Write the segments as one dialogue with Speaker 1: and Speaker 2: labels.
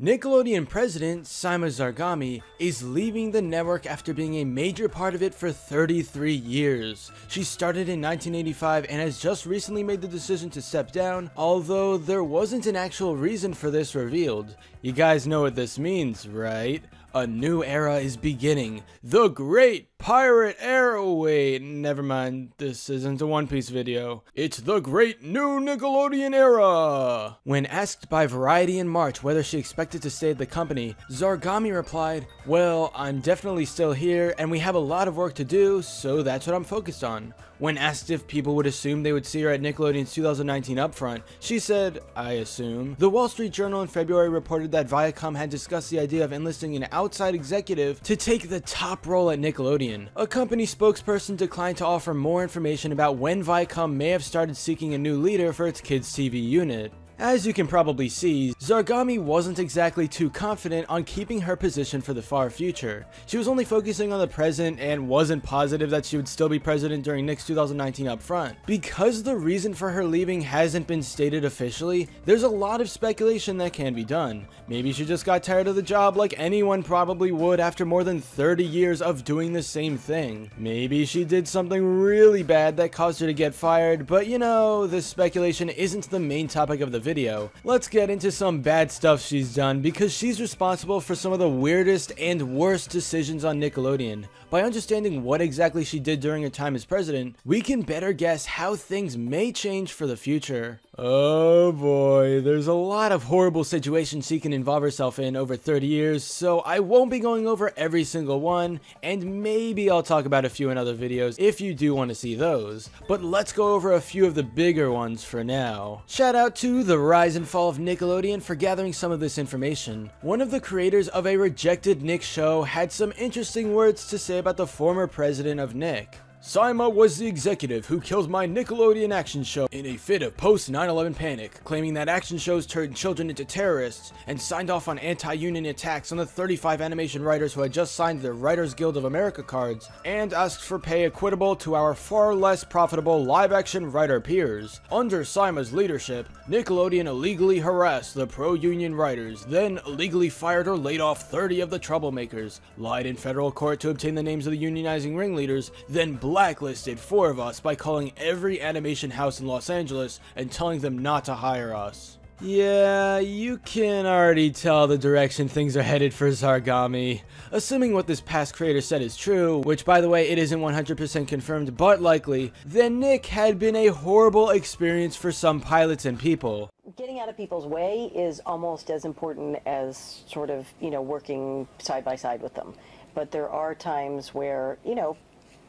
Speaker 1: Nickelodeon president Saima Zargami is leaving the network after being a major part of it for 33 years. She started in 1985 and has just recently made the decision to step down, although there wasn't an actual reason for this revealed. You guys know what this means, right? A new era is beginning. The Great Pirate Era. Wait, never mind. This isn't a One Piece video. It's the Great New Nickelodeon Era. When asked by Variety in March whether she expected to stay at the company, Zargami replied, "Well, I'm definitely still here and we have a lot of work to do, so that's what I'm focused on." When asked if people would assume they would see her at Nickelodeon's 2019 upfront, she said, "I assume." The Wall Street Journal in February reported that Viacom had discussed the idea of enlisting an outside executive to take the top role at Nickelodeon. A company spokesperson declined to offer more information about when Viacom may have started seeking a new leader for its kids' TV unit. As you can probably see, Zargami wasn't exactly too confident on keeping her position for the far future. She was only focusing on the present and wasn't positive that she would still be president during Nick's 2019 upfront. Because the reason for her leaving hasn't been stated officially, there's a lot of speculation that can be done. Maybe she just got tired of the job like anyone probably would after more than 30 years of doing the same thing. Maybe she did something really bad that caused her to get fired, but you know, this speculation isn't the main topic of the video. Let's get into some bad stuff she's done, because she's responsible for some of the weirdest and worst decisions on Nickelodeon. By understanding what exactly she did during her time as president, we can better guess how things may change for the future. Oh boy, there's a lot of horrible situations she can involve herself in over 30 years, so I won't be going over every single one, and maybe I'll talk about a few in other videos if you do want to see those. But let's go over a few of the bigger ones for now. Shout out to the Rise and Fall of Nickelodeon for gathering some of this information. One of the creators of a rejected Nick show had some interesting words to say about the former president of Nick. "Saima was the executive who killed my Nickelodeon action show in a fit of post-9/11 panic, claiming that action shows turned children into terrorists, and signed off on anti-union attacks on the 35 animation writers who had just signed their Writers Guild of America cards, and asked for pay equitable to our far less profitable live-action writer peers. Under Saima's leadership, Nickelodeon illegally harassed the pro-union writers, then illegally fired or laid off 30 of the troublemakers, lied in federal court to obtain the names of the unionizing ringleaders, then blacklisted 4 of us by calling every animation house in Los Angeles and telling them not to hire us." Yeah, you can already tell the direction things are headed for Zargami. Assuming what this past creator said is true, which by the way it isn't 100% confirmed but likely, then Nick had been a horrible experience for some pilots and people.
Speaker 2: Getting out of people's way is almost as important as sort of, working side by side with them. But there are times where,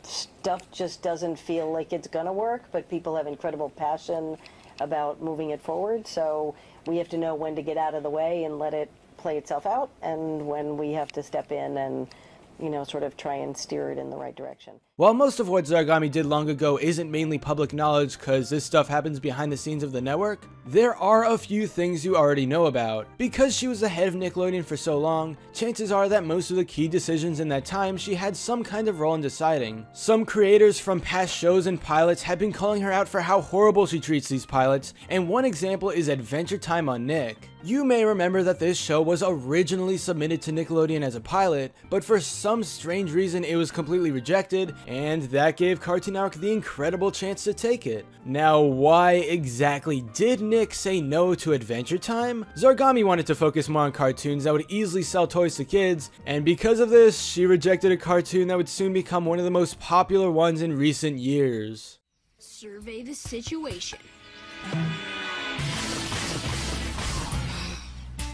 Speaker 2: stuff just doesn't feel like it's gonna work, but people have incredible passion about moving it forward, so we have to know when to get out of the way and let it play itself out, and when we have to step in and sort of try and steer it in the right direction.
Speaker 1: While most of what Zargami did long ago isn't mainly public knowledge because this stuff happens behind the scenes of the network, there are a few things you already know about. Because she was the head of Nickelodeon for so long, chances are that most of the key decisions in that time she had some kind of role in deciding. Some creators from past shows and pilots have been calling her out for how horrible she treats these pilots, and one example is Adventure Time on Nick. You may remember that this show was originally submitted to Nickelodeon as a pilot, but for some strange reason it was completely rejected, and that gave Cartoon Network the incredible chance to take it. Now, why exactly did Nick say no to Adventure Time? Zargami wanted to focus more on cartoons that would easily sell toys to kids, and because of this, she rejected a cartoon that would soon become one of the most popular ones in recent years.
Speaker 3: Survey the situation.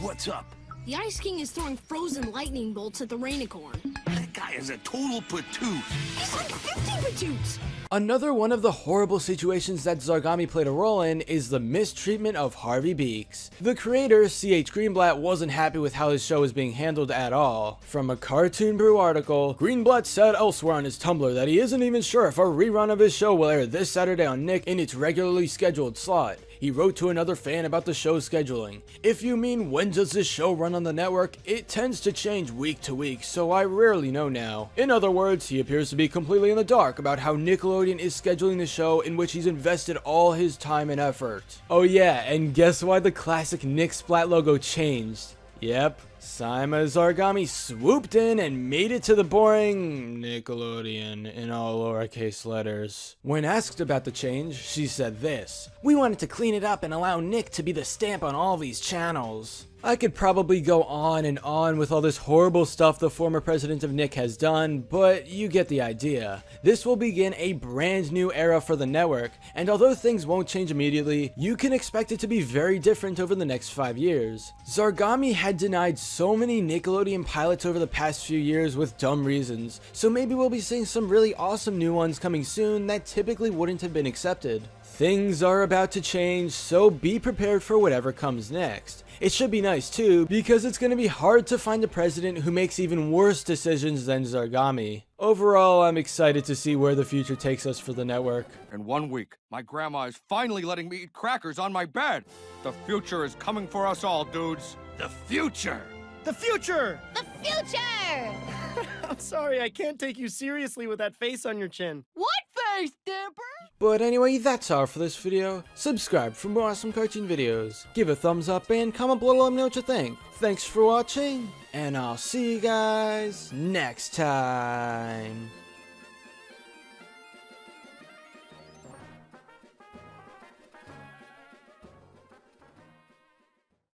Speaker 4: What's up?
Speaker 3: The Ice King is throwing frozen lightning bolts at the Rainicorn.
Speaker 4: That guy is a total patoot.
Speaker 3: He's like 50 patoots!
Speaker 1: Another one of the horrible situations that Zargami played a role in is the mistreatment of Harvey Beaks. The creator, C.H. Greenblatt, wasn't happy with how his show was being handled at all. From a Cartoon Brew article, Greenblatt said elsewhere on his Tumblr that he isn't even sure if a rerun of his show will air this Saturday on Nick in its regularly scheduled slot. He wrote to another fan about the show's scheduling. "If you mean when does this show run on the network, it tends to change week to week, so I rarely know now." In other words, he appears to be completely in the dark about how Nickelodeon is scheduling the show in which he's invested all his time and effort. Oh yeah, and guess why the classic Nick Splat logo changed? Yep, Saima Zargami swooped in and made it to the boring Nickelodeon in all lowercase letters. When asked about the change, she said this: "We wanted to clean it up and allow Nick to be the stamp on all these channels." I could probably go on and on with all this horrible stuff the former president of Nick has done, but you get the idea. This will begin a brand new era for the network, and although things won't change immediately, you can expect it to be very different over the next 5 years. Zargami had denied so many Nickelodeon pilots over the past few years with dumb reasons, so maybe we'll be seeing some really awesome new ones coming soon that typically wouldn't have been accepted. Things are about to change, so be prepared for whatever comes next. It should be nice too, because it's going to be hard to find a president who makes even worse decisions than Zargami. Overall, I'm excited to see where the future takes us for the network.
Speaker 5: In 1 week, my grandma is finally letting me eat crackers on my bed. The future is coming for us all, dudes.
Speaker 4: The future!
Speaker 6: The future!
Speaker 7: The future!
Speaker 6: I'm sorry, I can't take you seriously with that face on your chin.
Speaker 7: What face, Dipper?
Speaker 1: But anyway, that's all for this video. Subscribe for more awesome cartoon videos. Give a thumbs up and comment below, let me know what you think. Thanks for watching, and I'll see you guys next time.